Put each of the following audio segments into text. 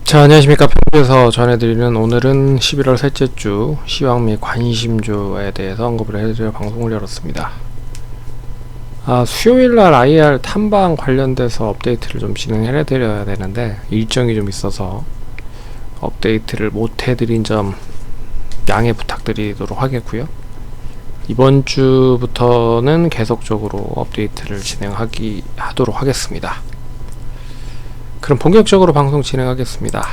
자, 안녕하십니까. 평소에서 전해드리는 오늘은 11월 셋째 주 시황 및 관심주에 대해서 언급을 해드려 방송을 열었습니다. 수요일날 IR 탐방 관련돼서 업데이트를 좀 진행해드려야 되는데 일정이 좀 있어서 업데이트를 못해드린 점 양해 부탁드리도록 하겠고요. 이번 주부터는 계속적으로 업데이트를 하도록 하겠습니다. 그럼 본격적으로 방송 진행하겠습니다.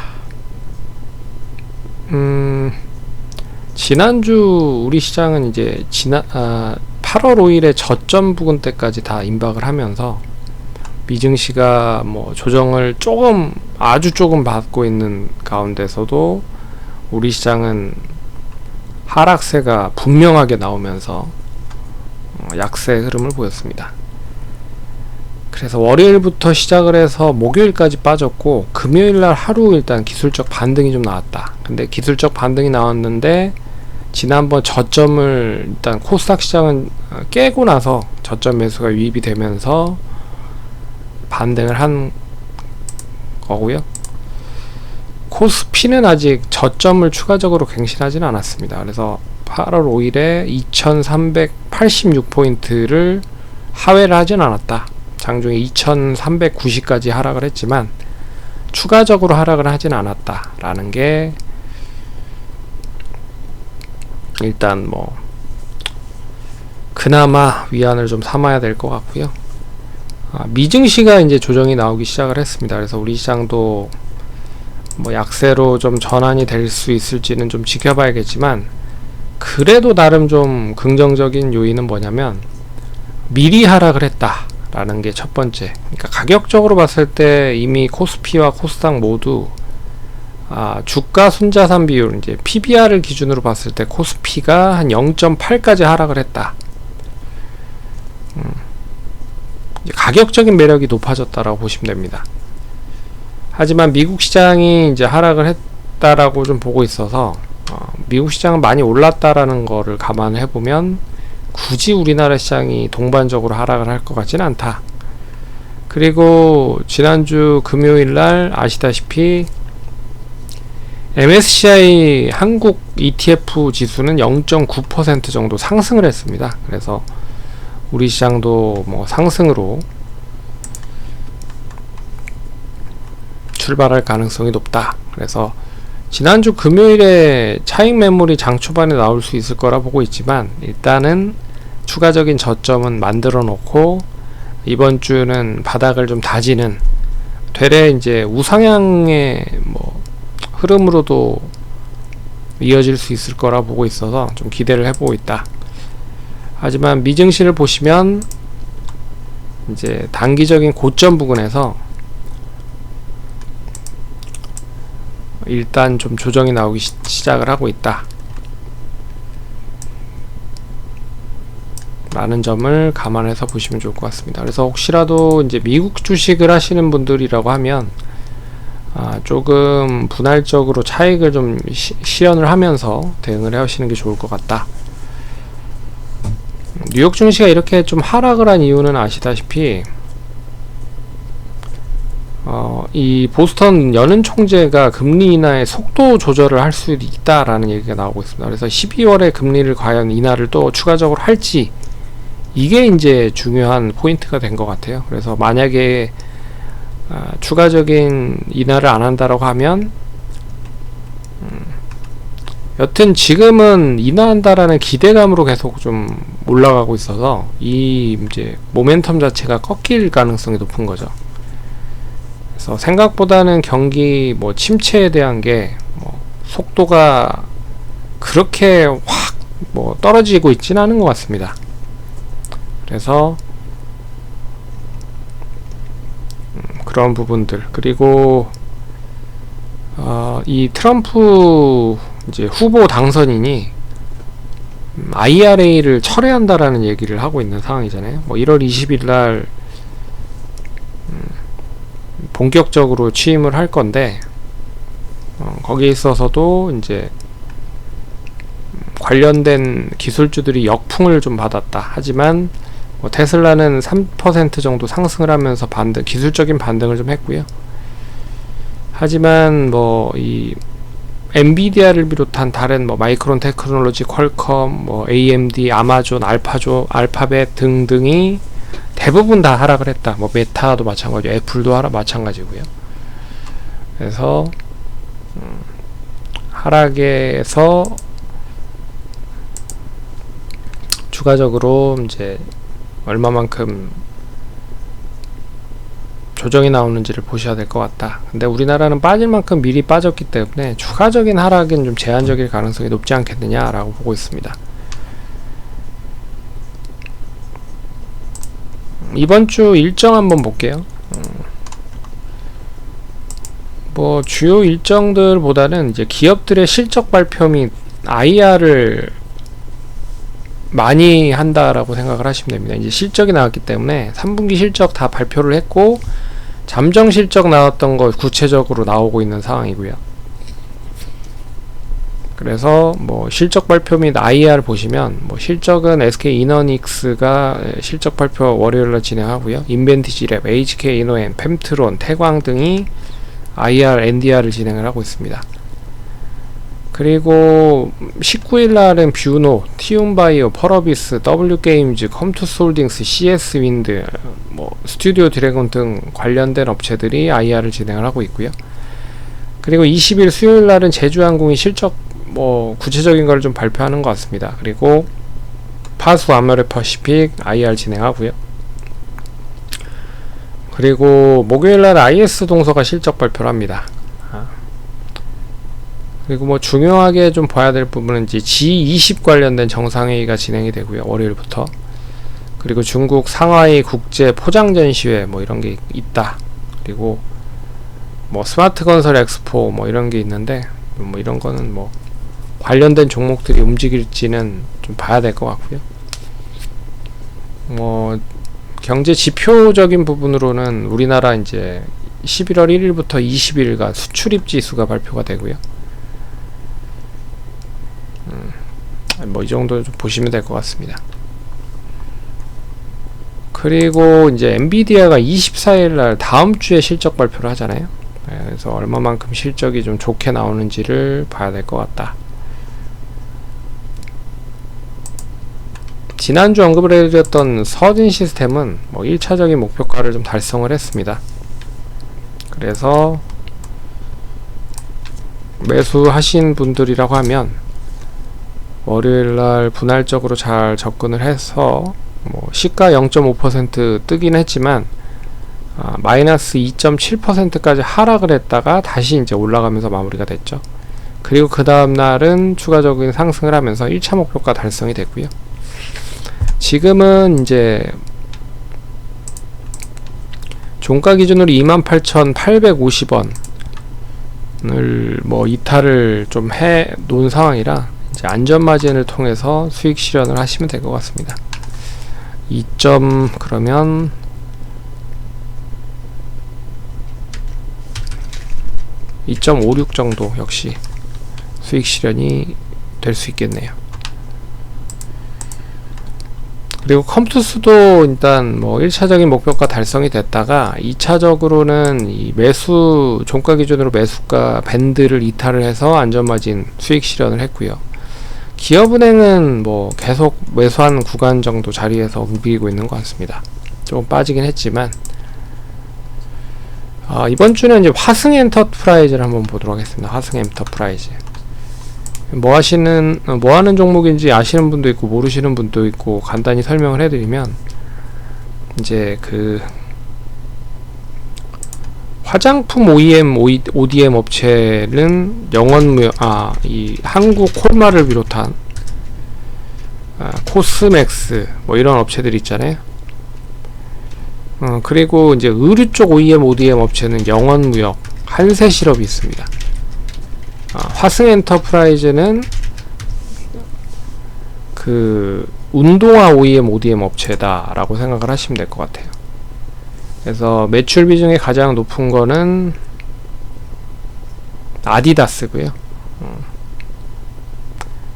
지난주 우리 시장은 이제 8월 5일에 저점 부근 때까지 다 임박을 하면서 미증시가 뭐 조정을 아주 조금 받고 있는 가운데서도 우리 시장은 하락세가 분명하게 나오면서 약세 흐름을 보였습니다. 그래서 월요일부터 시작을 해서 목요일까지 빠졌고, 금요일날 하루 일단 기술적 반등이 좀 나왔다. 근데 기술적 반등이 나왔는데 지난번 저점을 일단 코스닥 시장은 깨고 나서 저점 매수가 유입이 되면서 반등을 한 거고요. 코스피는 아직 저점을 추가적으로 갱신하지는 않았습니다. 그래서 8월 5일에 2386포인트를 하회를 하진 않았다. 장중에 2390까지 하락을 했지만 추가적으로 하락을 하진 않았다 라는 게 일단 뭐 그나마 위안을 좀 삼아야 될 것 같고요. 미증시가 이제 조정이 나오기 시작을 했습니다. 그래서 우리 시장도 뭐 약세로 좀 전환이 될 수 있을지는 좀 지켜봐야겠지만, 그래도 나름 좀 긍정적인 요인은 뭐냐면 미리 하락을 했다 라는 게 첫 번째. 그러니까 가격적으로 봤을 때 이미 코스피와 코스닥 모두 주가 순자산 비율, 이제 PBR을 기준으로 봤을 때 코스피가 한 0.8까지 하락을 했다. 가격적인 매력이 높아졌다라고 보시면 됩니다. 하지만 미국 시장이 이제 하락을 했다라고 좀 보고 있어서 미국 시장은 많이 올랐다라는 거를 감안해 보면 굳이 우리나라 시장이 동반적으로 하락을 할 것 같지는 않다. 그리고 지난주 금요일날 아시다시피 MSCI 한국 ETF 지수는 0.9% 정도 상승을 했습니다. 그래서 우리 시장도 뭐 상승으로 출발할 가능성이 높다. 그래서 지난주 금요일에 차익 매물이 장 초반에 나올 수 있을 거라 보고 있지만, 일단은 추가적인 저점은 만들어 놓고 이번 주는 바닥을 좀 다지는, 되레 이제 우상향의 뭐 흐름으로도 이어질 수 있을 거라 보고 있어서 좀 기대를 해보고 있다. 하지만 미증시를 보시면 이제 단기적인 고점 부근에서 일단 좀 조정이 나오기 시작을 하고 있다 라는 점을 감안해서 보시면 좋을 것 같습니다. 그래서 혹시라도 이제 미국 주식을 하시는 분들이라고 하면 조금 분할적으로 차익을 좀 실현을 하면서 대응을 하시는 게 좋을 것 같다. 뉴욕 증시가 이렇게 좀 하락을 한 이유는 아시다시피 이 보스턴 연은 총재가 금리 인하의 속도 조절을 할 수 있다라는 얘기가 나오고 있습니다. 그래서 12월에 금리를 과연 인하를 또 추가적으로 할지, 이게 이제 중요한 포인트가 된 것 같아요. 그래서 만약에 추가적인 인하를 안 한다라고 하면 여튼 지금은 인하한다라는 기대감으로 계속 좀 올라가고 있어서 이 이제 모멘텀 자체가 꺾일 가능성이 높은 거죠. 그래서 생각보다는 경기 뭐 침체에 대한 게 뭐 속도가 그렇게 확 뭐 떨어지고 있지는 않은 것 같습니다. 그래서 그런 부분들, 그리고 이 트럼프 이제 후보 당선인이 IRA를 철회한다라는 얘기를 하고 있는 상황이잖아요. 뭐 1월 20일 날 본격적으로 취임을 할 건데, 거기에 있어서도 이제 관련된 기술주들이 역풍을 좀 받았다. 하지만 테슬라는 3% 정도 상승을 하면서 기술적인 반등을 좀 했고요. 하지만 뭐 이 엔비디아를 비롯한 다른 뭐 마이크론 테크놀로지, 퀄컴, 뭐 AMD, 아마존, 알파벳 등등이 대부분 다 하락을 했다. 뭐 메타도 마찬가지고 애플도 마찬가지고요. 그래서 하락에서 추가적으로 이제 얼마만큼 조정이 나오는지를 보셔야 될 것 같다. 근데 우리나라는 빠질 만큼 미리 빠졌기 때문에 추가적인 하락은 좀 제한적일 가능성이 높지 않겠느냐라고 보고 있습니다. 이번 주 일정 한번 볼게요. 뭐 주요 일정들보다는 이제 기업들의 실적 발표 및 IR을 많이 한다라고 생각을 하시면 됩니다. 이제 실적이 나왔기 때문에 3분기 실적 다 발표를 했고 잠정 실적 나왔던 거 구체적으로 나오고 있는 상황이고요. 그래서 뭐 실적 발표 및 IR 보시면 뭐 실적은 SK 이너닉스가 실적 발표 월요일날 진행하고요. 인벤티지랩, HK 이노엠, 펨트론, 태광 등이 IR, NDR을 진행을 하고 있습니다. 그리고 19일날은 뷰노, 티움바이오, 펄어비스, W게임즈, 컴투스홀딩스, CS윈드, 뭐 스튜디오 드래곤 등 관련된 업체들이 IR을 진행을 하고 있고요. 그리고 20일 수요일날은 제주항공이 실적 뭐 구체적인 걸 좀 발표하는 것 같습니다. 그리고 파수, 아메리퍼시픽 IR 진행하고요. 그리고 목요일날 IS 동서가 실적 발표를 합니다. 그리고 뭐 중요하게 좀 봐야 될 부분은 이제 G20 관련된 정상회의가 진행이 되고요. 월요일부터. 그리고 중국 상하이 국제 포장 전시회 뭐 이런 게 있다. 그리고 뭐 스마트 건설 엑스포 뭐 이런 게 있는데 뭐 이런 거는 뭐 관련된 종목들이 움직일지는 좀 봐야 될 것 같고요. 뭐 경제 지표적인 부분으로는 우리나라 이제 11월 1일부터 20일간 수출입 지수가 발표가 되고요. 뭐 이 정도 좀 보시면 될 것 같습니다. 그리고 이제 엔비디아가 24일날 다음 주에 실적 발표를 하잖아요. 그래서 얼마만큼 실적이 좀 좋게 나오는지를 봐야 될 것 같다. 지난주 언급을 해드렸던 서진 시스템은 뭐 1차적인 목표가를 좀 달성을 했습니다. 그래서 매수하신 분들이라고 하면 월요일날 분할적으로 잘 접근을 해서 뭐 시가 0.5% 뜨긴 했지만 마이너스 2.7%까지 하락을 했다가 다시 이제 올라가면서 마무리가 됐죠. 그리고 그 다음날은 추가적인 상승을 하면서 1차 목표가 달성이 됐고요. 지금은 이제 종가 기준으로 28,850원을 뭐 이탈을 좀 해 놓은 상황이라 이제 안전 마진을 통해서 수익 실현을 하시면 될 것 같습니다. 2점 그러면 2.56 정도 역시 수익 실현이 될 수 있겠네요. 그리고 컴투스도 일단 뭐 1차적인 목표가 달성이 됐다가 2차적으로는 이 매수 종가 기준으로 매수가 밴드를 이탈을 해서 안전마진 수익 실현을 했고요. 기업은행은 뭐 계속 매수한 구간 정도 자리에서 움직이고 있는 것 같습니다. 조금 빠지긴 했지만 이번 주는 이제 화승엔터프라이즈를 한번 보도록 하겠습니다. 화승엔터프라이즈 뭐 하는 종목인지 아시는 분도 있고 모르시는 분도 있고 간단히 설명을 해드리면 이제 그 화장품 OEM, ODM 업체는 영원무역, 이 한국 콜마를 비롯한 코스맥스 뭐 이런 업체들 있잖아요. 그리고 이제 의류 쪽 OEM, ODM 업체는 영원무역, 한세실업이 있습니다. 화승엔터프라이즈는 그 운동화 OEM, ODM 업체다라고 생각을 하시면 될 것 같아요. 그래서 매출 비중이 가장 높은 거는 아디다스고요.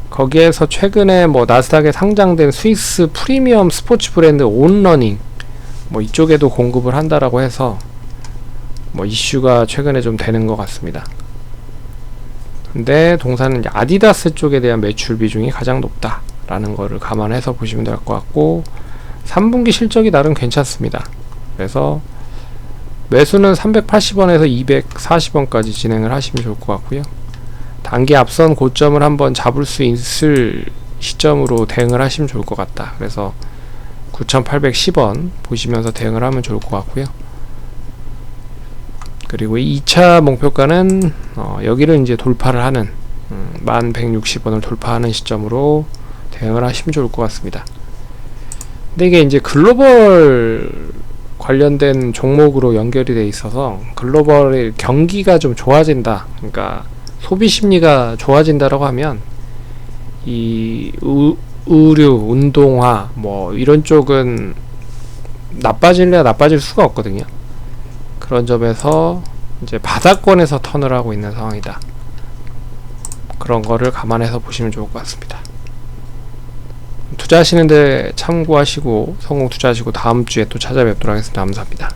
거기에서 최근에 뭐 나스닥에 상장된 스위스 프리미엄 스포츠 브랜드 온러닝 뭐 이쪽에도 공급을 한다라고 해서 뭐 이슈가 최근에 좀 되는 것 같습니다. 근데 동사는 이제 아디다스 쪽에 대한 매출 비중이 가장 높다라는 거를 감안해서 보시면 될 것 같고, 3분기 실적이 나름 괜찮습니다. 그래서 매수는 380원에서 240원까지 진행을 하시면 좋을 것 같고요. 단기 앞선 고점을 한번 잡을 수 있을 시점으로 대응을 하시면 좋을 것 같다. 그래서 9,810원 보시면서 대응을 하면 좋을 것 같고요. 그리고 2차 목표가는 여기를 이제 돌파를 하는 1160원을 돌파하는 시점으로 대응을 하시면 좋을 것 같습니다. 근데 이게 이제 글로벌 관련된 종목으로 연결이 돼 있어서 글로벌의 경기가 좀 좋아진다, 그러니까 소비 심리가 좋아진다라고 하면 이 의류, 운동화 뭐 이런 쪽은 나빠질래야 나빠질 수가 없거든요. 그런 점에서 이제 바닥권에서 턴을 하고 있는 상황이다. 그런 거를 감안해서 보시면 좋을 것 같습니다. 투자하시는데 참고하시고 성공 투자하시고 다음 주에 또 찾아뵙도록 하겠습니다. 감사합니다.